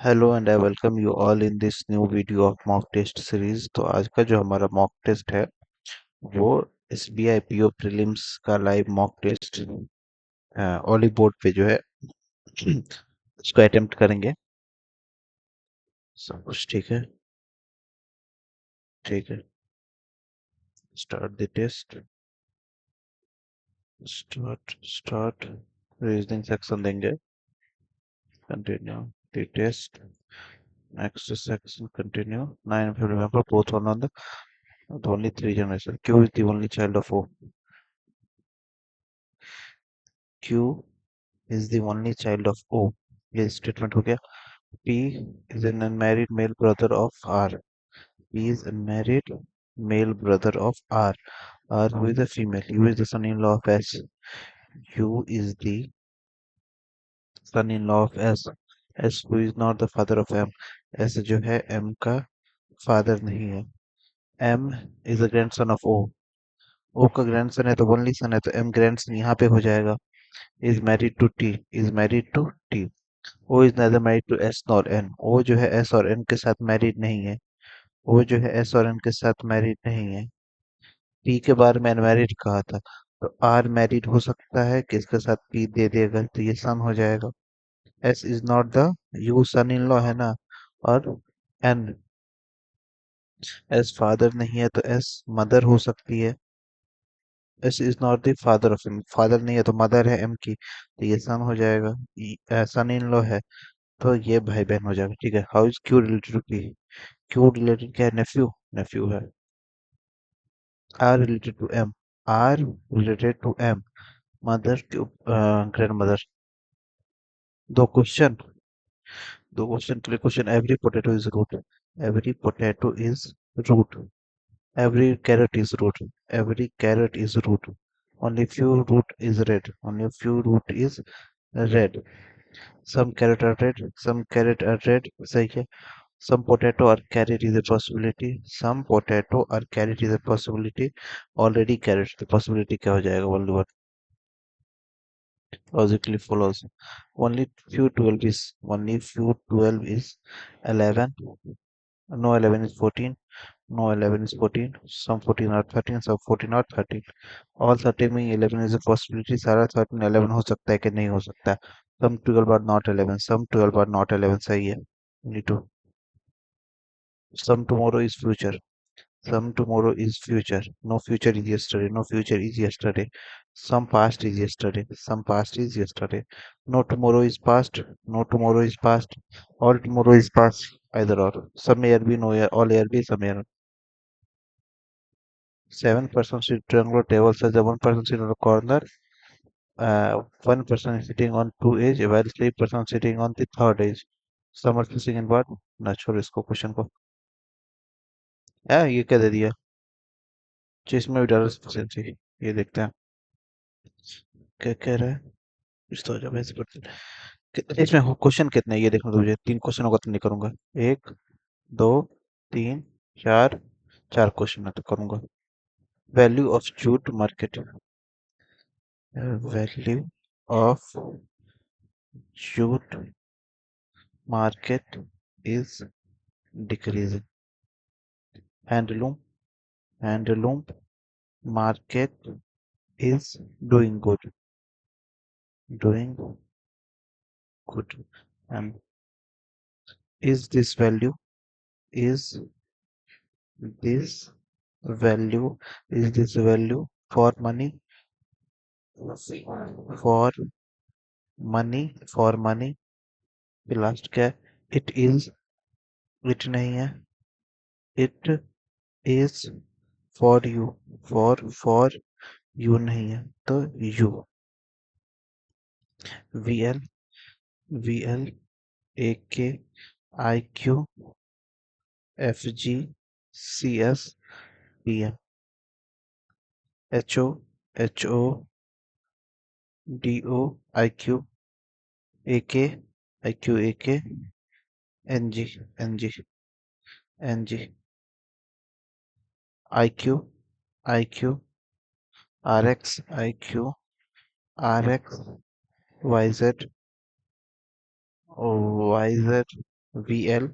Hello and I welcome you all in this new video of mock test series. तो आज का जो हमारा मॉक टेस्ट है वो एसबीआई पीओ प्रीलिम्स का live mock test Oliveboard पे जो है उसको अटेम्प्ट करेंगे। सब कुछ ठीक है। ठीक है, start the test. Start reasoning section देंगे। Continue the test. Next section continue. 9 if you remember both one on the only three generation. Q is the only child of O. Q is the only child of O. ये statement हो गया। P is an unmarried male brother of R. P is unmarried male brother of R. R who is a female. U is the son-in-law of S. U is the son-in-law of S. S who is not the father of M. S जो है M का father नहीं है। M is a grandson of O. O का grandson है तो only son है तो M grandson यहाँ पे हो जाएगा। Is married to T. Is married to T. O is neither married to S nor N. O जो है S और N के साथ मैरिड नहीं है। O जो है S और N के साथ मैरिड नहीं है। P के बारे में अनमैरिड कहा था तो R मैरिड हो सकता है, किसके साथ P दे देगा तो ये सन हो जाएगा। S is not the U son in law है ना। और N S फादर नहीं है तो S मदर हो सकती है। S is not the father of M, father नहीं है तो मदर है M की तो ये सन हो जाएगा। सन इन लॉ है तो ये भाई बहन हो जाएगा। ठीक है। How is Q related to P? Q related क्या है? नेफ्यू। नेफ्यू है। R related to M. R related to M. Mother to grandmother. दो क्वेश्चन। दो क्वेश्चन के लिए question. Every potato is root. Every potato is root. Every carrot is root. Every carrot is root. Only few root is red. Only few root is red. Some carrot are red. Some carrot are red. सही है। Some potato are carrot is a possibility. Some potato are carrot is a possibility. Already carrot the possibility क्या हो जाएगा? Only one logically follows. Only few 12 is 11. No 11 is 14. No 11 is 14. Some 14 are 13. Some 14 are 13. All 13 में 11 is a possibility. सारा 13 11 हो सकता है कि नहीं हो सकता? Some 12 are not 11. Some 12 are not 11 सही है। Only two. Some tomorrow is future. Some tomorrow is future. No future is yesterday. No future is yesterday. Some past is yesterday. Some past is yesterday. No tomorrow is past. No tomorrow is past. All tomorrow is past. Either or. Some air be no air. All air be some air. 7 person sit triangular table says the one person sitting on a corner. One person is sitting on two edge while 3 person sitting on the third edge. Some are facing in what? ना छोड़ इसको question को। ये क्या दे दिया? जिसमें भी डाला सफिशिएंसी। ये देखते हैं क्या कह रहा है। कुछ तो जब ऐसे करते इसमें क्वेश्चन कितने हैं ये देखना। तो मुझे 3 क्वेश्चन होगा तो नहीं करूंगा। 1 2 3 4। 4 क्वेश्चन है तो करूंगा। Value of jute market. Value of jute market is decreasing. Handloom handloom market is doing good. Doing good. And is this value is this this value for money? For money फिर last क्या है? It is. It नहीं है। It is for you. For you नहीं है तो you. V L V L A K I Q F G C S P M H O D O I Q A K I Q A K N G N G N G I Q I Q R X I Q R X Y Z Y Z V L,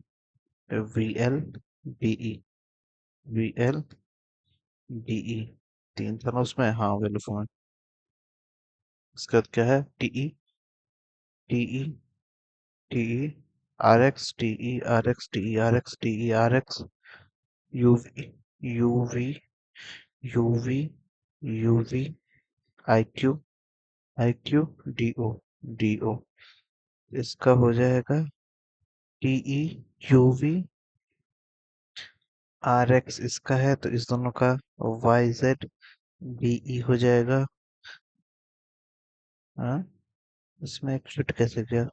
V L B E, V L B E, तीन था ना उसमें, हाँ value format. इसके बाद क्या है, T E, T E, T E R X, T E R X, T E R X, T E R X, U V, U V, U V, U V, I Q, I Q, D O, D O. इसका हो जाएगा T E, U V, R X इसका है, तो इस दोनों का Y Z B E हो जाएगा। हाँ, इसमें एक फिट कैसे गया,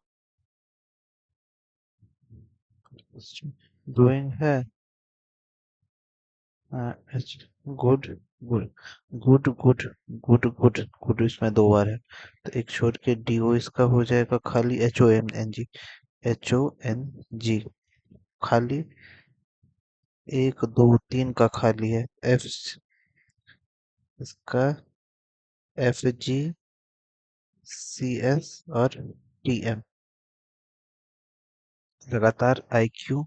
डूइंग है, H, good, good, good, good, good, good, good इसमें दो बार है, तो एक छोड़ के डी ओ इसका हो जाएगा खाली H O N N G, H O N G खाली, एक दो तीन का खाली है, एफ इसका एफ जी सी एस और टी एम, लगातार आई क्यू,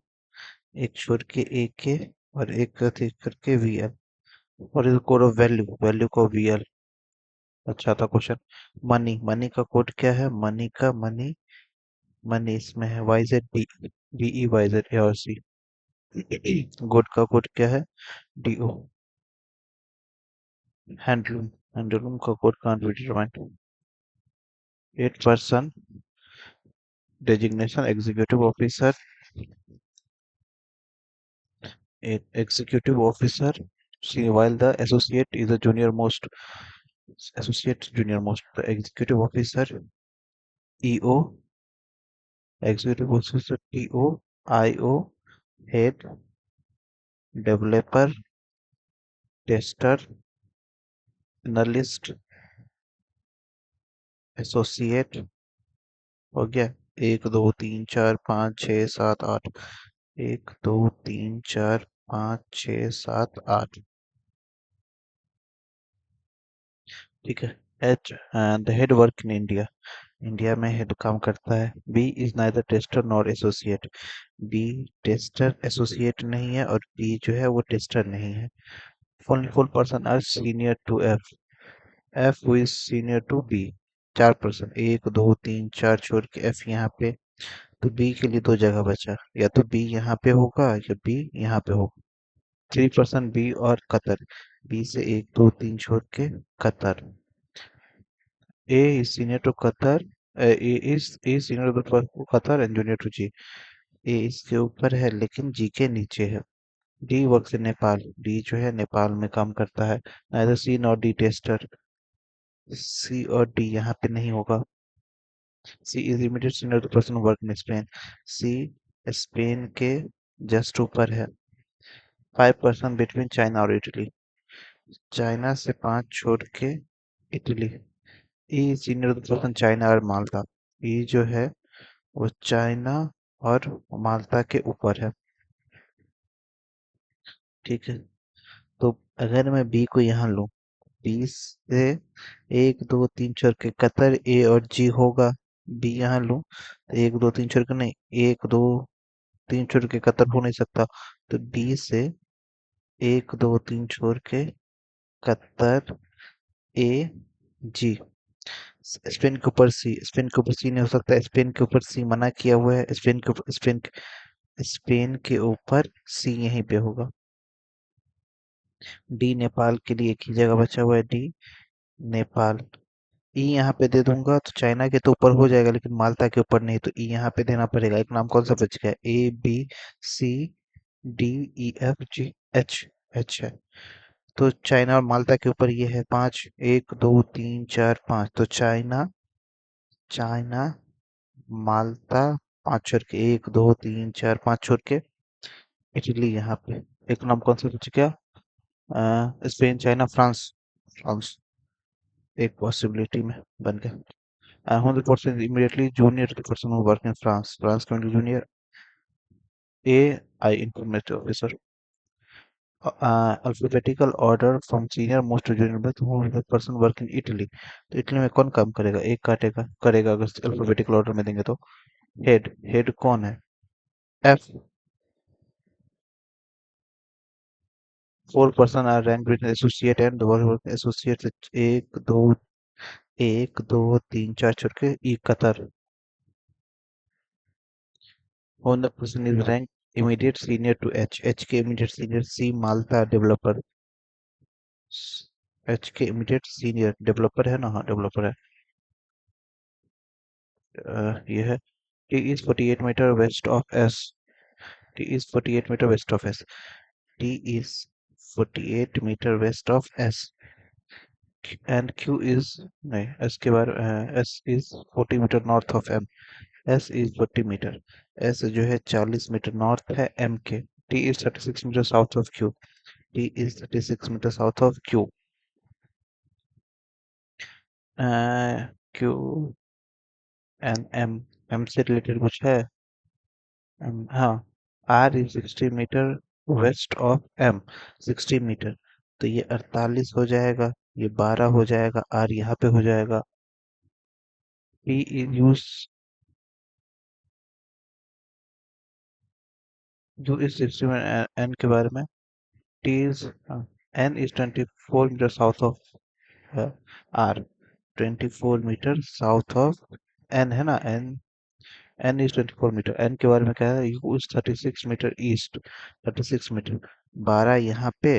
एक छोड़ के ए के, और एक देख करके वी एल, और इस कोड ऑफ वैल्यू, वैल्यू को वी एल। अच्छा था क्वेश्चन। मनी, मनी का कोड क्या है, मनी का मनी, मनी इसमें है Y Z B, B E Y Z A और सी। गुड का कोड क्या है, डी ओ। हैंडलूम, हैंडलूम का code can't be determined. Eight person designation executive officer, executive officer, see, while the associate is the junior most, associate junior most, the executive officer, EO, executive officer, TO, IO, head, developer, tester, analyst, associate, हो गया। एक दो तीन चार पाँच छः सात आठ, एक दो तीन चार पाँच छः सात आठ, ठीक है। H and head work in India, India में हेड काम करता है। B is neither tester nor associate, B tester associate नहीं है, और बी जो है वो टेस्टर नहीं है। Only four person are senior to F, F who is senior to B, चार पर्सन, एक दो तीन चार छोड़ के एफ यहाँ पे, तो बी के लिए दो जगह बचा, या तो बी यहाँ पे होगा या बी यहाँ पे होगा। थ्री पर्सन बी और कतर, बी से एक दो तीन छोड़ के कतर, ए इज सीनियर टू कतर, ए सीनियर टू कतर and junior to G, A इसके ऊपर है लेकिन जी के नीचे है। D works in Nepal, D जो है नेपाल में काम करता है। Neither C not D tester, C और डी यहाँ पे नहीं होगा। C is immediate senior to person work in Spain, C Spain के जस्ट ऊपर है। फाइव पर्सन बिटवीन चाइना और इटली, चाइना से पांच छोड़ के Italy, E senior to person China और माल्टा, ई जो है वो चाइना और माल्टा के ऊपर है, ठीक है। तो अगर मैं बी को यहाँ लूं, बी से एक दो तीन छोड़ के कतर ए और जी होगा, बी यहाँ लूं तो एक दो तीन छोड़ के नहीं, एक दो तीन छोड़ के कतर हो नहीं सकता, तो बी से एक दो तीन छोड़ के कतर ए जी, स्पेन के ऊपर सी, स्पेन के ऊपर सी नहीं हो सकता, स्पेन के ऊपर सी मना किया हुआ है, स्पेन के ऊपर, स्पेन के ऊपर सी यहीं पे होगा। डी नेपाल के लिए एक ही जगह बचा हुआ है, डी नेपाल। ई यहाँ पे दे दूंगा तो चाइना के तो ऊपर हो जाएगा, लेकिन माल्टा के ऊपर नहीं, तो ई यहाँ पे देना पड़ेगा। एक नाम कौन सा बच गया, A B C D E F G H, H है। तो चाइना और माल्टा के ऊपर ये है पांच, एक दो तीन चार पांच, तो चाइना, चाइना, माल्टा, पांच छोड़ के एक दो तीन चार पांच छोड़ के इटली यहाँ पे। एक नाम कौन सा बच गया, स्पेन, चाइना, फ्रांस, फ्रांस एक पॉसिबिलिटी में बन गया। 100% immediately junior to the person who work in France. France currently junior AI information officer. Alphabetical order from senior most to junior में, who is the person work in Italy. तो Italy में कौन काम करेगा, एक काटेगा करेगा, अगर अल्फाबेटिकल ऑर्डर में देंगे तो। हेड, हेड कौन है, F, 4 person are ranked between associate and double associate से एक दो तीन चार छोड़ के ई Qatar. One the person is ranked immediate senior to H. H के immediate senior C माल्टा डेवलपर. H के immediate senior डेवलपर है ना, हाँ डेवलपर है. ये है T is 48 meter west of S. T is 48 meter west of S. T is 48 meter west of S. And Q is नहीं, S के बारे S is 40 metre north of M. S is 40 metre. S जो है 40 metre north है M के. T is 36 metre south of Q. T is 36 metre south of Q. Q and M. M से related कुछ है? हाँ. R is 60 metre west of M. 60 metre. तो ये 48 हो जाएगा, ये 12 हो जाएगा, R यहाँ पे हो जाएगा. P is जो इस 60 में N के बारे में. T is N is 24 metre south of R. 24 metre south of N है ना. N is 24 metre. N के बारे में क्या है? U is 36 metre east. 36 metre. 12 यहाँ पे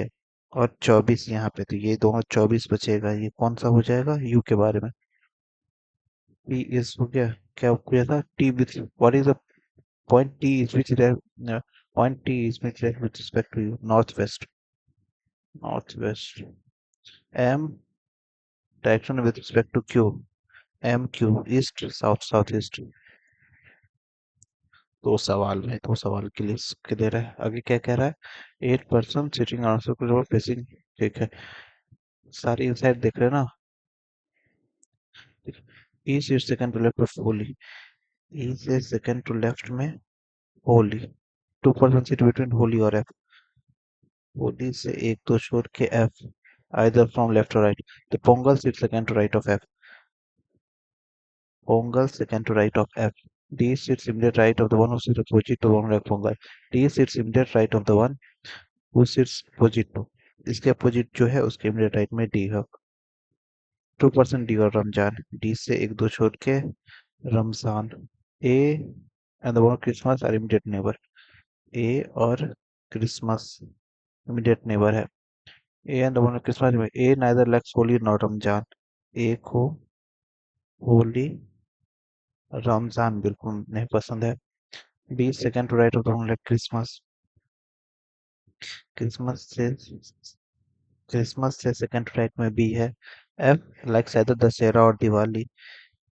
और 24 यहाँ पे, तो ये दोनों 24 बचेगा. ये कौन सा हो जाएगा? U के बारे में. P is हो गया. क्या किया था? T with what is the point T is which point T is which with respect to you? Northwest. Northwest. M direction with respect to Q. MQ east south south east. दो सवाल के लिए clear है. आगे क्या कह रहा है? 8 person सिटिंग आंसर फेसिंग. ठीक है, सारी इनसाइड देख रहे हैं ना. ई से सेकंड टू लेफ्ट में होली. ई से सेकंड टू लेफ्ट में Holi. 2 person sit between Holi और एफ. होली से एक दो छोड़ के एफ. आइदर फ्रॉम लेफ्ट और राइट. तो Pongal sit second to right of F. Pongal second to right of F. D sits immediate right of the one who sits opposite to one like Pongal. D sits immediate right of the one who sits opposite to. इसके opposite जो है उसके immediate right में D है. 2 person D और Ramzan. D से एक दो छोड़ के Ramzan. A and the one Christmas are immediate neighbour. A और क्रिसमस इमीडिएट नेबर है. A and the one Christmas में A neither likes Holi not Ramzan. A को होली रमजान बिल्कुल नहीं पसंद है. B second to right of the like Christmas. Christmas से second to right में बी है. एफ लाइक्स आइदर दशहरा और दिवाली.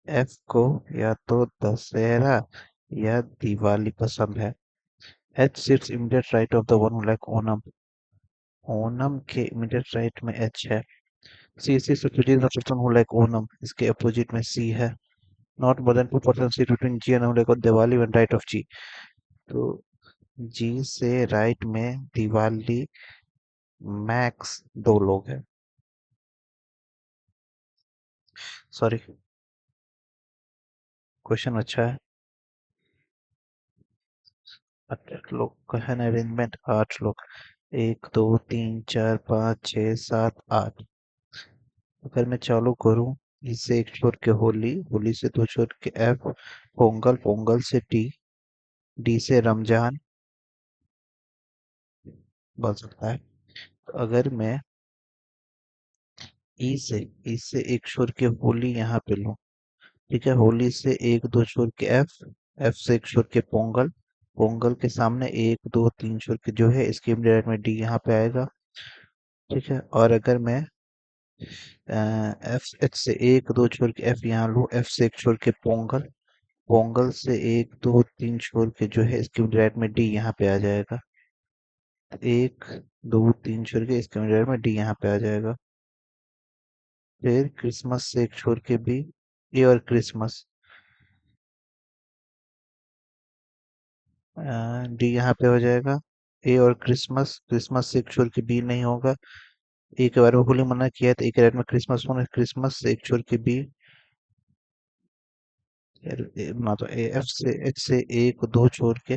एफ को या तो दशहरा या दिवाली पसंद है. H sits immediate right of the one like Onam. Onam के इमीडिएट राइट में एच है. C sits between the person who like Onam. इसके अपोजिट में सी है. Not more than 2 person sit between G and like Diwali when right of G. तो G से right में Diwali max 2 लोग हैं. सॉरी, क्वेश्चन अच्छा है. 8 लोग का है ना अरेंजमेंट. 8 लोग. 1 2 3 4 5 6 7 8. अगर मैं चालू करूं इससे एक छोड़ के होली, होली से दो छोड़ के एफ, पोंगल, पोंगल से टी, डी से रमजान बन सकता है. तो अगर मैं ई से एक छोड़ के होली यहाँ पे लूं. ठीक है, होली से एक दो छोड़ के एफ, एफ से एक छोड़ के पोंगल, पोंगल के सामने 1 2 3 छोड़ के जो है इसके इमीडिएट में डी यहाँ पे आएगा. ठीक है, और अगर मैं एफ एच से एक दो छोड़ के एफ यहाँ लूँ, एफ से एक छोड़ के पोंगल, पोंगल से 1 2 3 छोड़ के जो है इसके इमीडिएट में डी यहाँ पे आ जाएगा. 1 2 3 छोड़ के इसके इमीडिएट में डी यहाँ पे आ जाएगा. फिर क्रिसमस से एक छोड़ के बी, ए और क्रिसमस, डी यहाँ पे हो जाएगा. ए और क्रिसमस, क्रिसमस से एक छोड़ के बी नहीं होगा. ए के बारे में होली मना किया है तो ए के राइट में क्रिसमस होना. क्रिसमस से एक छोड़ के बी, बना दो एफ से एच से एक दो छोड़ के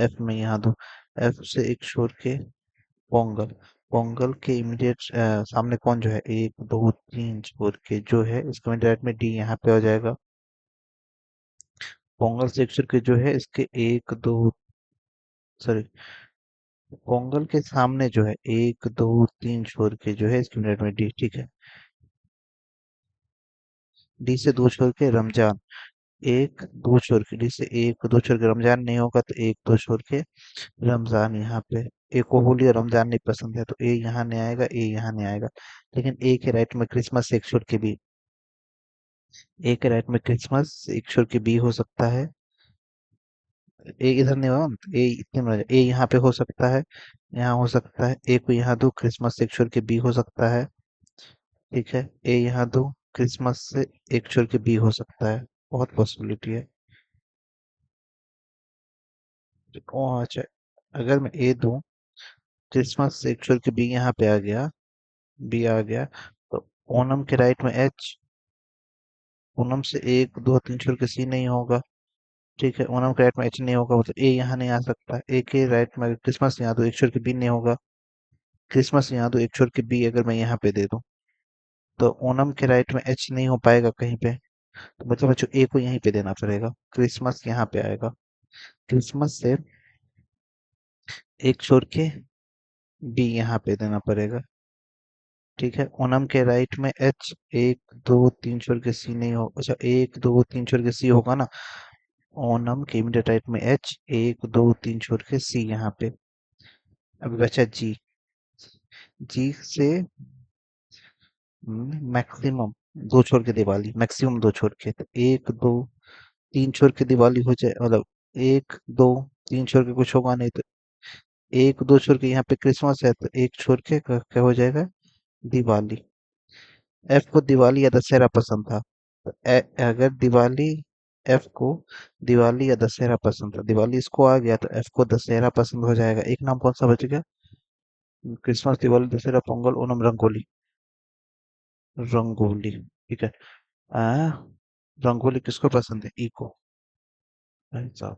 एफ में यहाँ दो, एफ से एक छोड़ के पोंगल, पोंगल के इमीडिएट सामने कौन जो है, एक दो तीन छोड़ के जो है इसका इमीडिएट में डी यहाँ पे आ जाएगा। पोंगल से एक छोड़ के जो है इसके एक दो, सॉरी, पोंगल के सामने जो है एक दो तीन छोड़ के जो है इसके इमीडिएट में डी, ठीक है। डी से दो छोड़ के रमजान, एक दो छोड़ के डी से एक दो छोड़ के रमजान नहीं होगा तो एक दो छोड़ के रमजान यहाँ पे। ए को होली और रमजान नहीं पसंद है तो ए यहाँ नहीं आएगा, ए यहाँ नहीं आएगा। लेकिन ए के राइट में क्रिसमस से एक छोड़ के बी, ए के राइट में क्रिसमस से एक छोड़ के बी हो सकता है। ए इधर नहीं होगा तो ए इतने में ए यहाँ पे हो सकता है, यहाँ हो सकता है। ए को यहाँ दो, क्रिसमस से एक छोड़ के बी हो सकता है, ठीक है। ए यहाँ दो, क्रिसमस से एक छोड़ के बी हो सकता है, बहुत पॉसिबिलिटी है। ओ अच्छा, अगर मैं ए दूं, क्रिसमस से एक छोड़ के बी यहाँ पे आ गया, बी आ गया, तो ओनम के राइट में एच, ओनम से एक दो तीन छोड़ के सी नहीं होगा, ठीक है। ओनम के राइट में एच नहीं होगा मतलब ए यहाँ नहीं आ सकता। ए के राइट में क्रिसमस यहाँ दो, एक छोड़ के बी नहीं होगा, क्रिसमस यहाँ दो, एक छोड़ के बी अगर मैं यहाँ पे दे दूं तो ओनम के राइट में एच नहीं हो पाएगा कहीं पे, तो मतलब बच्चों ए को यहीं पे देना पड़ेगा, क्रिसमस यहाँ पे आएगा। क्रिसमस से एक छोड़ के बी यहाँ पे देना पड़ेगा, ठीक है। ओनम के राइट में एच, एक दो तीन छोड़ के सी नहीं हो, अच्छा एक दो तीन छोड़ के सी होगा ना। ओनम के इमीडिएट राइट में एच, एक दो तीन छोड़ के सी यहाँ पे। अभी बचा जी, जी से मैक्सिमम दो छोड़ के दिवाली, मैक्सिमम दो छोड़ के, तो एक दो तीन छोड़ के दिवाली हो जाए, मतलब एक दो तीन छोड़ के कुछ होगा नहीं तो एक दो छोड़ के यहाँ पे क्रिसमस है तो एक छोड़ के क्या हो जाएगा, दिवाली। एफ को दिवाली या दशहरा पसंद था तो अगर दिवाली, एफ को दिवाली या दशहरा पसंद था, दिवाली इसको आ गया तो एफ को दशहरा पसंद हो जाएगा। एक नाम कौन सा बच गया, क्रिसमस दिवाली दशहरा पोंगल ओनम रंगोली, रंगोली, ठीक है। आ, रंगोली किसको पसंद है, ई को, भाई साहब।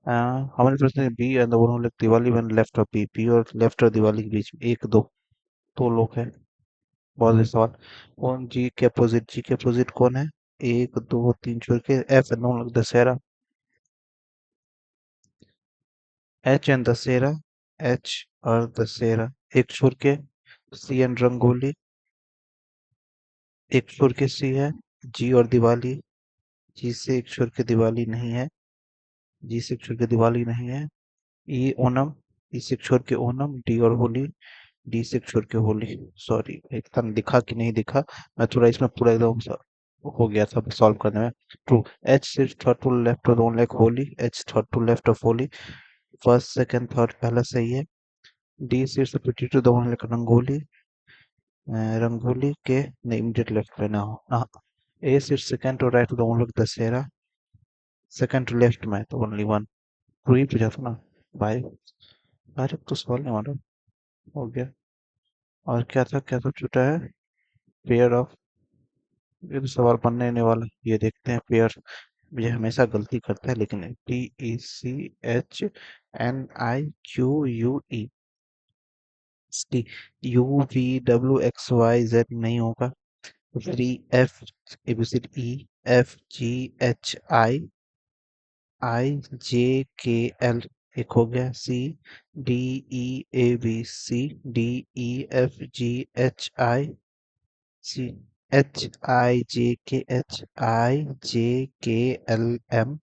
हमारे प्रश्न है बी एंड दोनों लोग दिवाली वन लेफ्ट और बी, बी और लेफ्ट और दिवाली के बीच में एक दो, दो लोग हैं। बहुत ही सवाल, कौन जी के अपोजिट, जी के अपोजिट कौन है, एक दो तीन छोड़ के एफ एंड दोनों लोग Dussehra, H and Dussehra, H और दशहरा, एक छोड़ के सी एंड रंगोली, एक छोड़ के सी है, जी और दिवाली, जी से एक छोड़ के दिवाली नहीं है, जी से एक छोड़ के दिवाली नहीं है। ई ओनम, ई से एक छोड़ के ओनम, डी और होली, डी से एक छोड़ के होली। सॉरी एकदम दिखा कि नहीं दिखा, मैं थोड़ा इसमें पूरा एकदम हो गया था सॉल्व करने में। ट्रू, एच से third to left of like Holi, H third to left of Holi, first second third पहला सही है। डी से pretty to the one like Rangoli, Rangoli के इमीडिएट लेफ्ट में ना हो ना। ए से second to right to the one like Dussehra, second to left में तो ओनली वन, ट्रू ही पूछा था ना भाई। अरे तो सवाल नहीं मालूम, हो गया। और क्या था, क्या सब छूटा है, पेयर ऑफ, ये तो सवाल बनने नहीं वाला, ये देखते हैं पेयर। ये हमेशा गलती करता है लेकिन, T E C H N I Q U E, T U V W X Y Z नहीं होगा, फिर F ABC E, F G H I, I J K L एक हो गया, C D E A B C, D E F G H I, C H I J K H, I J K L M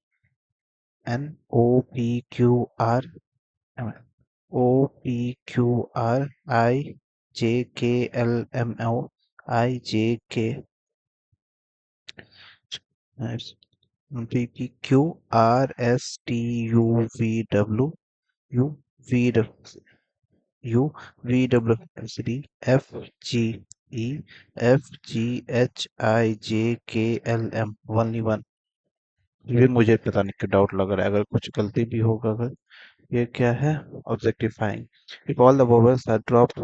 N, O P Q R, O P Q R, I J K L M O, I J K, P P Q R S T U V W, U V U V W D, F G E, F G H I J K L M, only one. ये मुझे पता नहीं क्यों doubt लग रहा है, अगर कुछ गलती भी होगा अगर। ये क्या है, objectifying, if all the vowels are dropped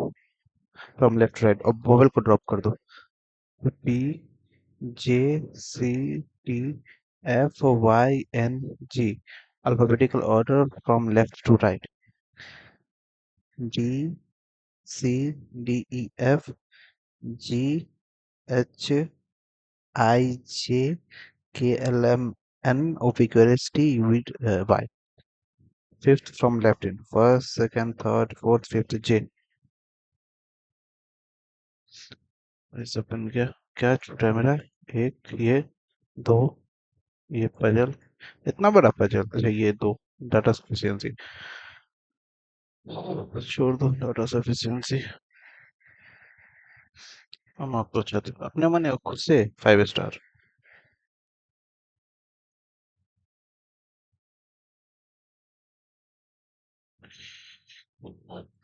from left right, अब वोवेल को ड्रॉप कर दो, P J C T FYNG. Alphabetical order from left to right. D C D E F G H I J K L M N O P Q R S T U V Y. Fifth from left in. First, second, third, fourth, fifth J. इस अपन क्या छूटा है मेरा? एक ये, दो, ये puzzle, इतना बड़ा पजल, अच्छा ये दो, डाटा सफिशिएंसी, छोड़ दो डाटा सफिशिएंसी। हम आपको चाहते अपने मन खुद से 5 स्टार।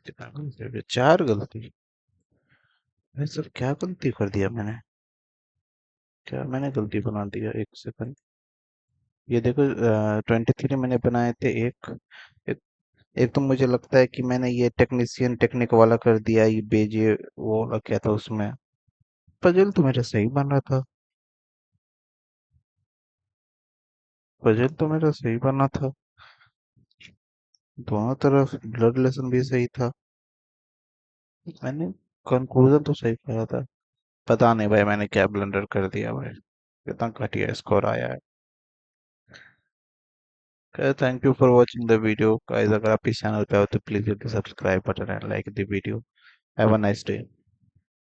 कितना गलती हो गया? 4 गलती? भाई सर क्या गलती कर दिया मैंने? क्या मैंने गलती बना दिया? एक सेकंड। ये देखो 23 मैंने बनाए थे। एक, एक तो मुझे लगता है कि मैंने ये टेक्नीशियन टेक्निक वाला कर दिया, ये बेजे वो वाला क्या था उसमें। पजल तो मेरा सही बन रहा था। पजल तो मेरा सही बना था। दोनों तरफ ब्लड रिलेशन भी सही था। मैंने कंक्लूजन तो सही करा था। पता नहीं भाई मैंने क्या ब्लंडर कर दिया भाई, कितना घटिया स्कोर आया है। Thank you for watching the video guys. अगर आप इस चैनल पे हो तो please hit the subscribe button and like the video. Have a nice day.